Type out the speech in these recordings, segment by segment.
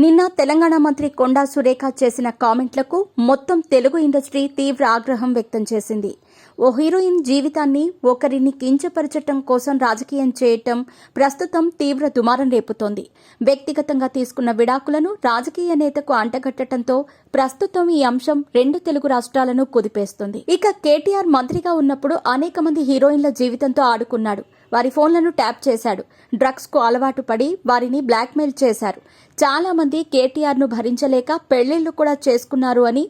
నిన్న తెలంగాణ మంత్రి కొండా సురేఖ చేసిన కామెంట్లకు మొత్తం తెలుగు ఇండస్ట్రీ తీవ్ర ఆగ్రహం వ్యక్తం చేసింది. ఓ హీరోయిన్ జీవితాన్ని ఒకరిని కించపరచటం కోసం రాజకీయం చేయటం ప్రస్తుతం తీవ్ర దుమారం రేపుతోంది. వ్యక్తిగతంగా తీసుకున్న విడాకులను రాజకీయ నేతకు అంటగట్టడంతో ప్రస్తుతం ఈ అంశం రెండు తెలుగు రాష్ట్రాలను కుదిపేస్తుంది. ఇక కేటీఆర్ మంత్రిగా ఉన్నప్పుడు అనేక మంది హీరోయిన్ల జీవితంతో ఆడుకున్నాడు. వారి ఫోన్లను ట్యాప్ చేశాడు. డ్రగ్స్ కు అలవాటు పడి వారిని బ్లాక్మెయిల్ చేశారు. చాలా మంది కేటీఆర్ ను భరించలేక పెళ్లిళ్లు కూడా చేసుకున్నారు అని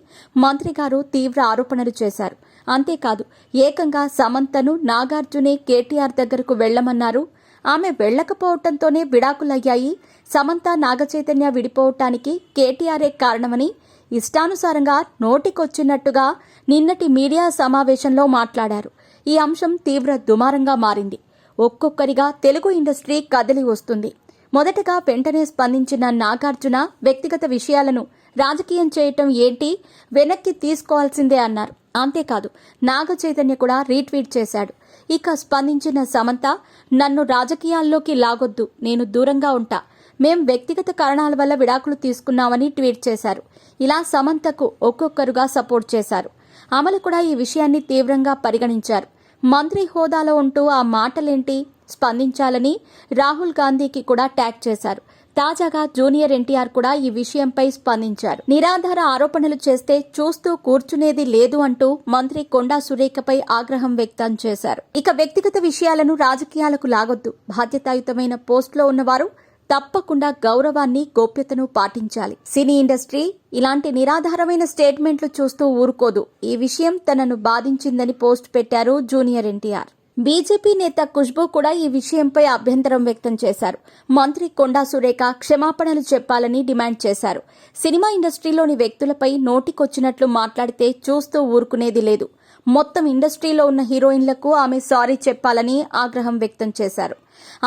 మంత్రి గారు తీవ్ర ఆరోపణలు చేశారు. అంతేకాదు, ఏకంగా సమంతను నాగార్జునే కేటీఆర్ దగ్గరకు వెళ్లమన్నారు. ఆమె వెళ్లకపోవడంతోనే విడాకులయ్యాయి. సమంత నాగచైతన్య విడిపోవటానికి కేటీఆరే కారణమని ఇష్టానుసారంగా నోటికొచ్చినట్టుగా నిన్నటి మీడియా సమావేశంలో మాట్లాడారు. ఈ అంశం తీవ్ర దుమారంగా మారింది. ఒక్కొక్కరిగా తెలుగు ఇండస్ట్రీ కదిలి వస్తుంది. మొదటగా వెంటనే స్పందించిన నాగార్జున వ్యక్తిగత విషయాలను రాజకీయం చేయటం ఏంటి, వెనక్కి తీసుకోవాల్సిందే అన్నారు. అంతేకాదు, నాగచైతన్య కూడా రీట్వీట్ చేశాడు. ఇక స్పందించిన సమంత, నన్ను రాజకీయాల్లోకి లాగొద్దు, నేను దూరంగా ఉంటా, మేం వ్యక్తిగత కారణాల వల్ల విడాకులు తీసుకున్నామని ట్వీట్ చేశారు. ఇలా సమంతకు ఒక్కొక్కరుగా సపోర్ట్ చేశారు. అమలు కూడా ఈ విషయాన్ని తీవ్రంగా పరిగణించారు. మంత్రి హోదాలో ఉంటూ ఆ మాటలేంటి, స్పందించాలని రాహుల్ గాంధీకి కూడా ట్యాగ్ చేశారు. తాజాగా జూనియర్ ఎన్టీఆర్ కూడా ఈ విషయంపై స్పందించారు. నిరాధార ఆరోపణలు చేస్తే చూస్తూ కూర్చునేది లేదు అంటూ మంత్రి కొండా సురేఖపై ఆగ్రహం వ్యక్తం చేశారు. ఇక వ్యక్తిగత విషయాలను రాజకీయాలకు లాగొద్దు, బాధ్యతాయుతమైన పోస్టులో ఉన్నవారు తప్పకుండా గౌరవాన్ని, గోప్యతను పాటించాలి. సినీ ఇండస్ట్రీ ఇలాంటి నిరాధారమైన స్టేట్మెంట్లు చూస్తూ ఊరుకోదు. ఈ విషయం తనను బాధించిందని పోస్ట్ పెట్టారు జూనియర్ ఎన్టీఆర్. బీజేపీ నేత ఖుష్బూ కూడా ఈ విషయంపై అభ్యంతరం వ్యక్తం చేశారు. మంత్రి కొండా సురేఖ క్షమాపణలు చెప్పాలని డిమాండ్ చేశారు. సినిమా ఇండస్ట్రీలోని వ్యక్తులపై నోటికొచ్చినట్లు మాట్లాడితే చూస్తూ ఊరుకునేది లేదు. మొత్తం ఇండస్ట్రీలో ఉన్న హీరోయిన్లకు ఆమె సారీ చెప్పాలని ఆగ్రహం వ్యక్తం చేశారు.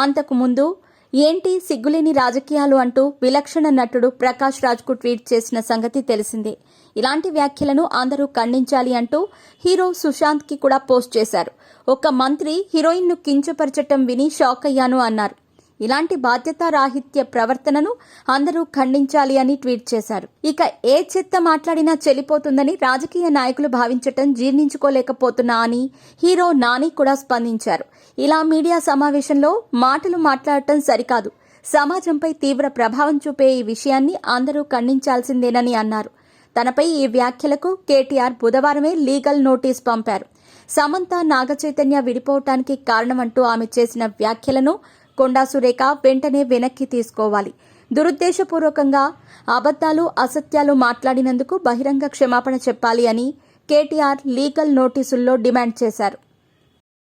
అంతకు ముందు ఏంటి సిగ్గులేని రాజకీయాలు అంటూ విలక్షణ నటుడు ప్రకాష్ రాజ్కు ట్వీట్ చేసిన సంగతి తెలిసిందే. ఇలాంటి వ్యాఖ్యలను అందరూ ఖండించాలి అంటూ హీరో సుశాంత్ కి కూడా పోస్ట్ చేశారు. ఒక మంత్రి హీరోయిన్ ను కించపరచటం విని షాక్ అయ్యాను అన్నారు. ఇలాంటి బాధ్యతారాహిత్య ప్రవర్తనను అందరూ ఖండించాలి అని ట్వీట్ చేశారు. ఇక ఏ చెత్త మాట్లాడినా చెల్లిపోతుందని రాజకీయ నాయకులు భావించటం జీర్ణించుకోలేకపోతున్నా అని హీరో నాని కూడా స్పందించారు. ఇలా మీడియా సమావేశంలో మాటలు మాట్లాడటం సరికాదు, సమాజంపై తీవ్ర ప్రభావం చూపే ఈ విషయాన్ని అందరూ ఖండించాల్సిందేనని అన్నారు. తనపై ఈ వ్యాఖ్యలకు కేటీఆర్ బుధవారమే లీగల్ నోటీస్ పంపారు. సమంత నాగచైతన్య విడిపోవటానికి కారణమంటూ ఆమె చేసిన వ్యాఖ్యలను కొండా సురేఖ వెంటనే వెనక్కి తీసుకోవాలి. దురుద్దేశపూర్వకంగా అబద్దాలు, అసత్యాలు మాట్లాడినందుకు బహిరంగ క్షమాపణ చెప్పాలి అని కేటీఆర్ లీగల్ నోటీసుల్లో డిమాండ్ చేశారు.